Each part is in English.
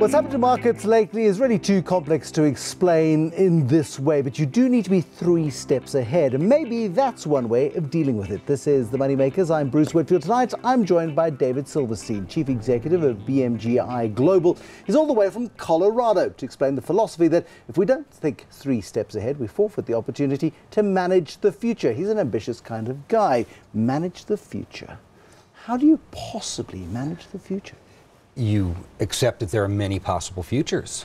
What's happened to markets lately is really too complex to explain in this way, but you do need to be 3 steps ahead, and maybe that's one way of dealing with it. This is the Moneymakers. I'm Bruce Whitfield. Tonight, I'm joined by David Silverstein, Chief Executive of BMGI Global. He's all the way from Colorado to explain the philosophy that if we don't think 3 steps ahead, we forfeit the opportunity to manage the future. He's an ambitious kind of guy. Manage the future. How do you possibly manage the future? You accept that there are many possible futures.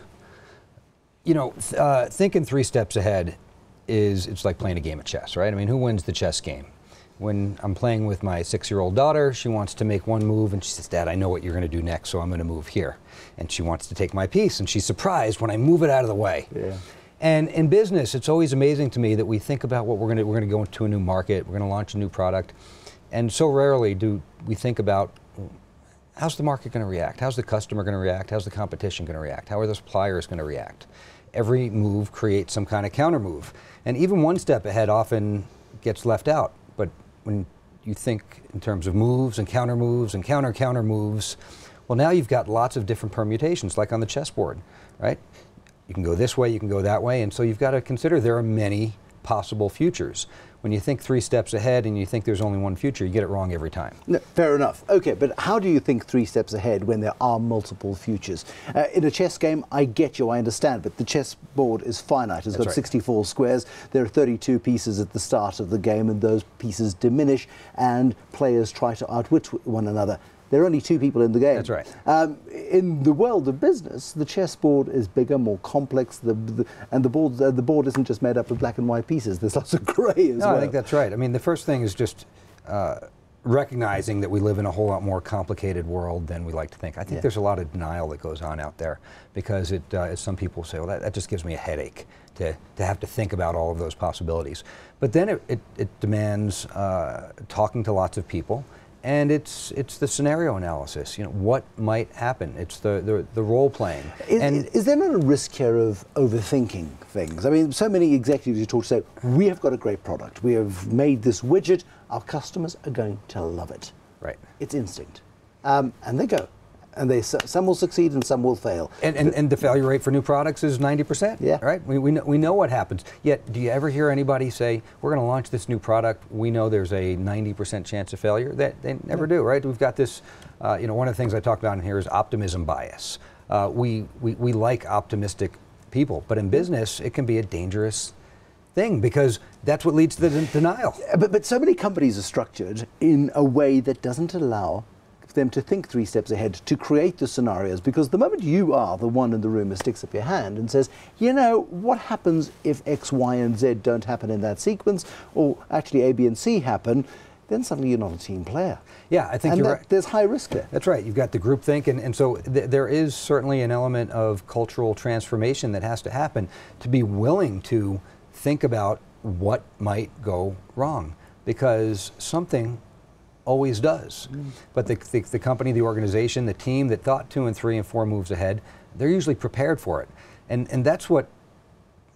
You know, thinking 3 steps ahead it's like playing a game of chess, right? I mean, who wins the chess game? When I'm playing with my 6-year-old daughter, she wants to make one move and she says, "Dad, I know what you're going to do next, so I'm going to move here." And she wants to take my piece, and she's surprised when I move it out of the way. Yeah. And in business, it's always amazing to me that we think about what we're going to go into a new market, we're going to launch a new product, and so rarely do we think about how's the market going to react? How's the customer going to react? How's the competition going to react? How are the suppliers going to react? Every move creates some kind of counter move. And even 1 step ahead often gets left out. But when you think in terms of moves and counter moves and counter moves, well, now you've got lots of different permutations, like on the chessboard, right? You can go this way, you can go that way, and so you've got to consider there are many possible futures. When you think 3 steps ahead and you think there's only one future, you get it wrong every time. No, fair enough. Okay, but how do you think 3 steps ahead when there are multiple futures? In a chess game, I get you, I understand, but the chessboard is finite. It's got 64 squares. There are 32 pieces at the start of the game, and those pieces diminish, and players try to outwit one another. There are only 2 people in the game. That's right. In the world of business, the chessboard is bigger, more complex, and the board isn't just made up of black and white pieces. There's lots of grey as well. I think that's right. I mean, the first thing is just recognizing that we live in a whole lot more complicated world than we like to think. I think there's a lot of denial that goes on out there because as some people say, well, that just gives me a headache to have to think about all of those possibilities. But then it demands talking to lots of people. And it's the scenario analysis. You know, what might happen? It's the role playing. Is there not a risk here of overthinking things? I mean, so many executives you talk to say, we have got a great product. We have made this widget. Our customers are going to love it. Right. It's instinct. And they go. And some will succeed and some will fail. And the failure rate for new products is 90%. Yeah. Right? We know what happens. Yet, do you ever hear anybody say, we're going to launch this new product, we know there's a 90% chance of failure? They never do, right? We've got this, you know, one of the things I talked about in here is optimism bias. We like optimistic people, but in business, it can be a dangerous thing because that's what leads to the denial. But so many companies are structured in a way that doesn't allow them to think 3 steps ahead, to create the scenarios, because the moment you are the one in the room who sticks up your hand and says, you know, what happens if X, Y, and Z don't happen in that sequence, or actually A, B, and C happen, then suddenly you're not a team player. Yeah, I think you're right. There's high risk there. That's right. You've got the group think, and so there is certainly an element of cultural transformation that has to happen to be willing to think about what might go wrong, because something always does. But the company, the organization, the team that thought 2 and 3 and 4 moves ahead, they're usually prepared for it. And that's what,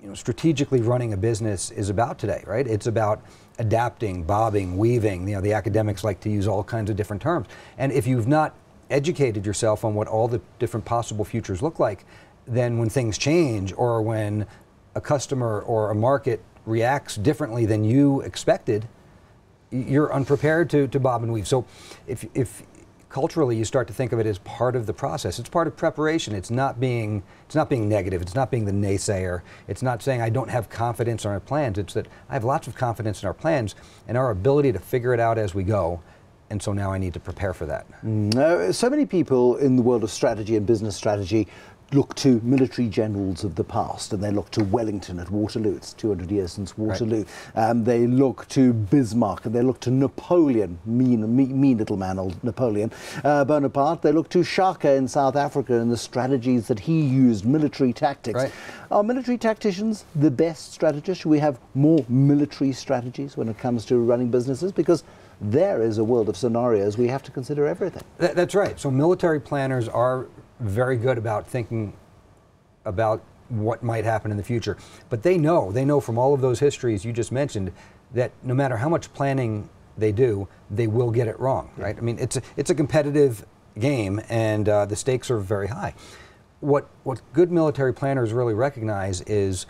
you know, strategically running a business is about today, right? It's about adapting, bobbing, weaving. You know, the academics like to use all kinds of different terms. And if you've not educated yourself on what all the different possible futures look like, then when things change or when a customer or a market reacts differently than you expected, you're unprepared to bob and weave. So if culturally you start to think of it as part of the process, it's part of preparation. It's not being negative. It's not being the naysayer. It's not saying I don't have confidence in our plans. It's that I have lots of confidence in our plans and our ability to figure it out as we go. And so now I need to prepare for that. So many people in the world of strategy and business strategy look to military generals of the past, and they look to Wellington at Waterloo. It's 200 years since Waterloo. Right. They look to Bismarck, and they look to Napoleon, mean little man, old Napoleon Bonaparte. They look to Shaka in South Africa and the strategies that he used, military tactics. Right. Are military tacticians the best strategists? Should we have more military strategies when it comes to running businesses? Because there is a world of scenarios. We have to consider everything. That's right. So military planners are very good about thinking about what might happen in the future. But they know from all of those histories you just mentioned that no matter how much planning they do, they will get it wrong, right? I mean, it's a competitive game, and the stakes are very high. what good military planners really recognize is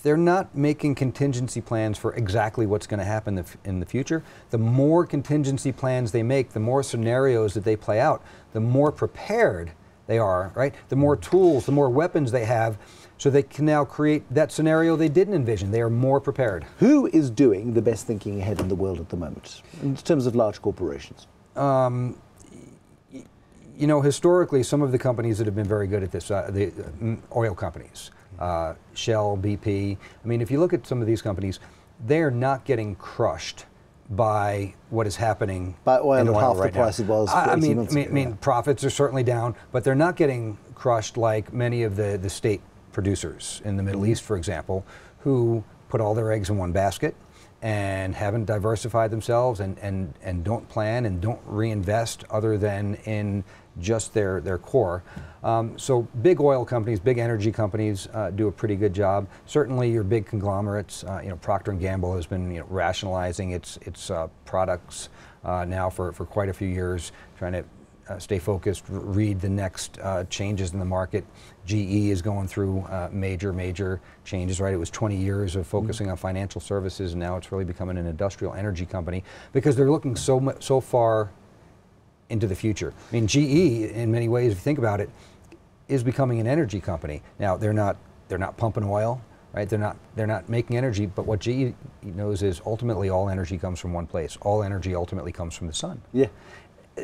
they're not making contingency plans for exactly what's going to happen in the future. The more contingency plans they make, the more scenarios that they play out, the more prepared they are, right? The more tools, the more weapons they have, so they can now create that scenario they didn't envision. They are more prepared. Who is doing the best thinking ahead in the world at the moment, in terms of large corporations? You know, historically, some of the companies that have been very good at this, the oil companies, Shell, BP. I mean, if you look at some of these companies, they're not getting crushed by what is happening by oil in at oil half right the price now. it was. I mean, profits are certainly down, but they're not getting crushed like many of the state producers in the Middle East, for example, who put all their eggs in one basket and haven't diversified themselves and don't plan and don't reinvest other than in just their core. So big oil companies, big energy companies do a pretty good job. Certainly your big conglomerates, you know, Procter & Gamble has been rationalizing its products now for quite a few years, trying to stay focused, read the next changes in the market. GE is going through major changes, right? It was 20 years of focusing on financial services, and now it's really becoming an industrial energy company because they're looking so far into the future. I mean, GE, in many ways, if you think about it, is becoming an energy company. Now, they're not pumping oil, right? They're not making energy, but what GE knows is ultimately all energy comes from one place. All energy ultimately comes from the sun. Yeah.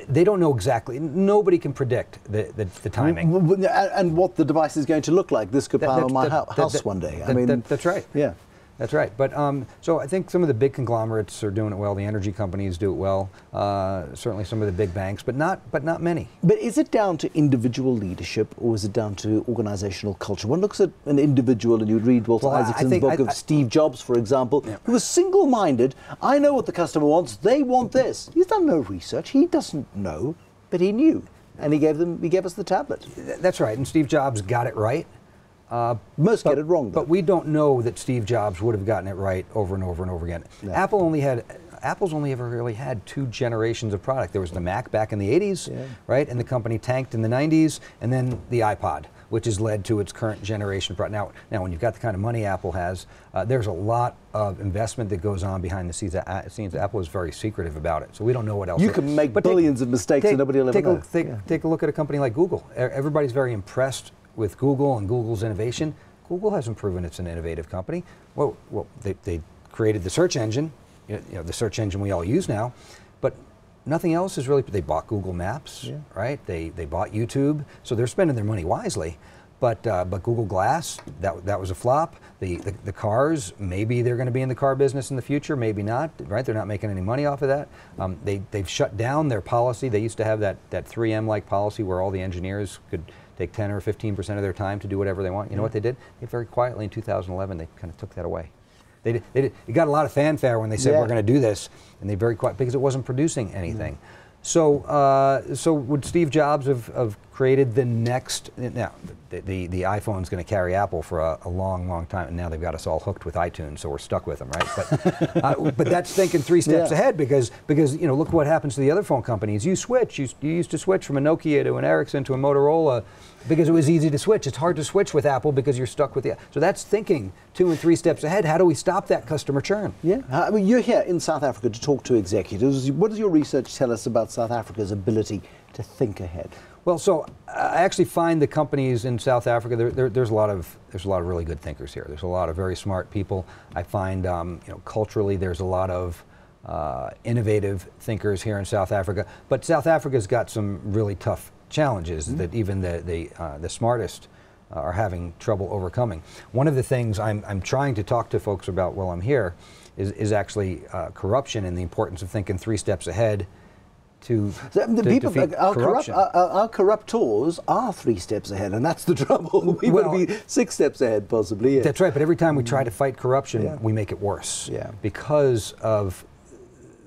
They don't know exactly. Nobody can predict the timing. And what the device is going to look like. This could power my house one day. I mean, that's right. Yeah. That's right. But so I think some of the big conglomerates are doing it well. The energy companies do it well. Certainly some of the big banks, but not many. But is it down to individual leadership, or is it down to organizational culture? One looks at an individual, and you read Walter Isaacson's book of Steve Jobs, for example, who was single-minded. I know what the customer wants. They want this. He's done no research. He doesn't know, but he knew, and he gave us the tablet. That's right. And Steve Jobs got it right. Most get it wrong, though. But we don't know that Steve Jobs would have gotten it right over and over and over again. No. Apple's only ever really had 2 generations of product. There was the Mac back in the 80s, right? And the company tanked in the 90s, and then the iPod, which has led to its current generation product. Now, when you've got the kind of money Apple has, there's a lot of investment that goes on behind the scenes. Apple is very secretive about it, so we don't know what else. You can make billions of mistakes and nobody will ever know. Take a look at a company like Google. Everybody's very impressed with Google and Google's innovation. Google hasn't proven it's an innovative company. Well, they created the search engine, the search engine we all use now, but nothing else is really. They bought Google Maps, right? They bought YouTube, so they're spending their money wisely. But Google Glass, that was a flop. The cars, maybe they're going to be in the car business in the future, maybe not, right? They're not making any money off of that. They've shut down their policy. They used to have that 3M-like policy where all the engineers could take 10 or 15% of their time to do whatever they want. You know what they did? They very quietly in 2011, they kind of took that away. It got a lot of fanfare when they said we're going to do this, and they very quiet because it wasn't producing anything. So would Steve Jobs have created the next? Now, the iPhone's going to carry Apple for a long time, and now they've got us all hooked with iTunes, so we're stuck with them, right? But that's thinking 3 steps ahead because look what happens to the other phone companies. You switch. You used to switch from a Nokia to an Ericsson to a Motorola because it was easy to switch. It's hard to switch with Apple because you're stuck with the. So that's thinking 2 and 3 steps ahead. How do we stop that customer churn? Yeah, you're here in South Africa to talk to executives. What does your research tell us about South Africa's ability to think ahead? Well, so I actually find the companies in South Africa. There's a lot of really good thinkers here. There's a lot of very smart people. I find culturally there's a lot of innovative thinkers here in South Africa. But South Africa's got some really tough challenges that even the smartest are having trouble overcoming. One of the things I'm trying to talk to folks about while I'm here is actually corruption and the importance of thinking 3 steps ahead to defeat corruption. Our corruptors are 3 steps ahead, and that's the trouble. We would be 6 steps ahead, possibly. That's right, but every time we try to fight corruption, we make it worse because of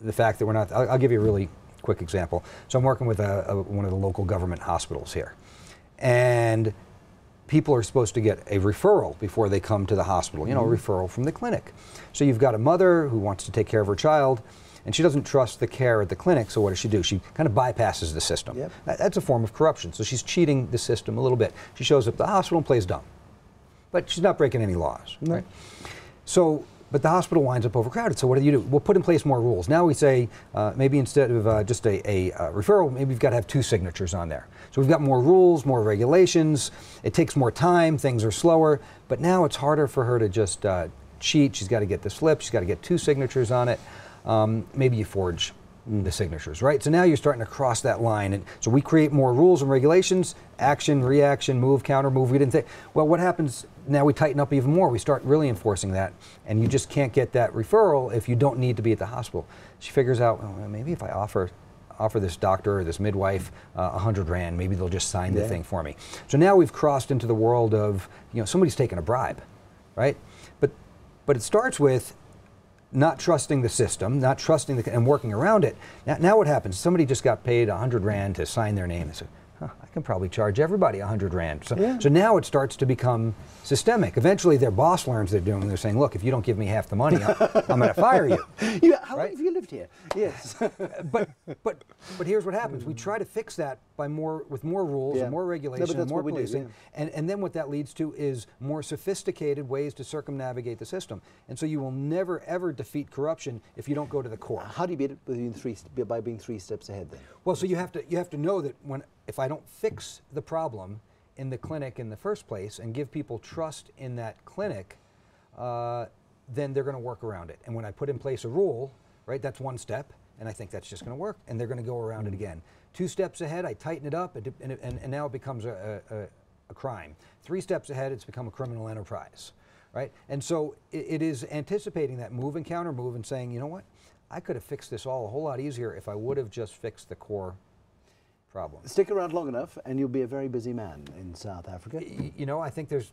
the fact that we're not. I'll give you a really quick example. So I'm working with one of the local government hospitals here, and people are supposed to get a referral before they come to the hospital, a referral from the clinic. So you've got a mother who wants to take care of her child. and she doesn't trust the care at the clinic, so what does she do? She kind of bypasses the system. Yep. That's a form of corruption, so she's cheating the system a little bit. She shows up at the hospital and plays dumb, but she's not breaking any laws, right? So, but the hospital winds up overcrowded, so what do? We'll put in place more rules. Now we say, maybe instead of just a referral, maybe we've got to have 2 signatures on there. So we've got more rules, more regulations, it takes more time, things are slower, but now it's harder for her to just cheat. She's got to get the slip, she's got to get 2 signatures on it. Maybe you forge the signatures, right? So now you're starting to cross that line, and so we create more rules and regulations, action, reaction, move, counter, move. We didn't think, well, what happens now? We tighten up even more. We start really enforcing that, and you just can't get that referral if you don't need to be at the hospital. She figures out, well, maybe if I offer this doctor or this midwife 100 Rand, maybe they'll just sign the thing for me. So now we've crossed into the world of, somebody's taking a bribe, right? But it starts with not trusting the system, not trusting and working around it. Now what happens? Somebody just got paid 100 Rand to sign their name. They say, I can probably charge everybody 100 Rand. So now it starts to become systemic. Eventually their boss learns they're doing, they're saying, look, if you don't give me half the money, I'm going to fire you. How long have you lived here? Yes. but here's what happens. We try to fix that with more rules and more regulation and more policing. And then what that leads to is more sophisticated ways to circumnavigate the system. And so you will never, ever defeat corruption if you don't go to the core. How do you beat it by being 3 steps ahead then? Well, so you have to know that if I don't fix the problem in the clinic in the first place and give people trust in that clinic, then they're going to work around it. And when I put in place a rule, right, that's 1 step, and I think that's just going to work, and they're going to go around it again. 2 steps ahead, I tighten it up, and now it becomes a crime. 3 steps ahead, it's become a criminal enterprise, right? And so it is anticipating that move and counter move and saying, you know what, I could have fixed this all a whole lot easier if I would have just fixed the core problem. Stick around long enough, and you'll be a very busy man in South Africa. I think there's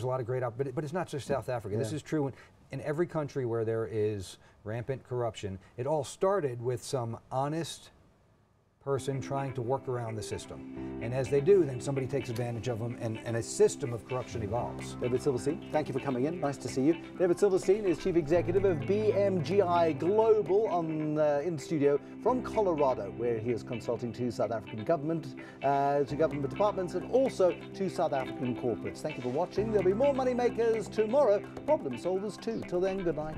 a lot of great opportunity, but it's not just South Africa. This is true in every country where there is rampant corruption. It all started with some honest person trying to work around the system, and as they do, then somebody takes advantage of them, and a system of corruption evolves. David Silverstein, thank you for coming in. Nice to see you. David Silverstein is Chief Executive of BMGI Global in studio from Colorado, where he is consulting to South African government, to government departments, and also to South African corporates. Thank you for watching. There'll be more Moneymakers tomorrow. Problem solvers too. Till then, good night.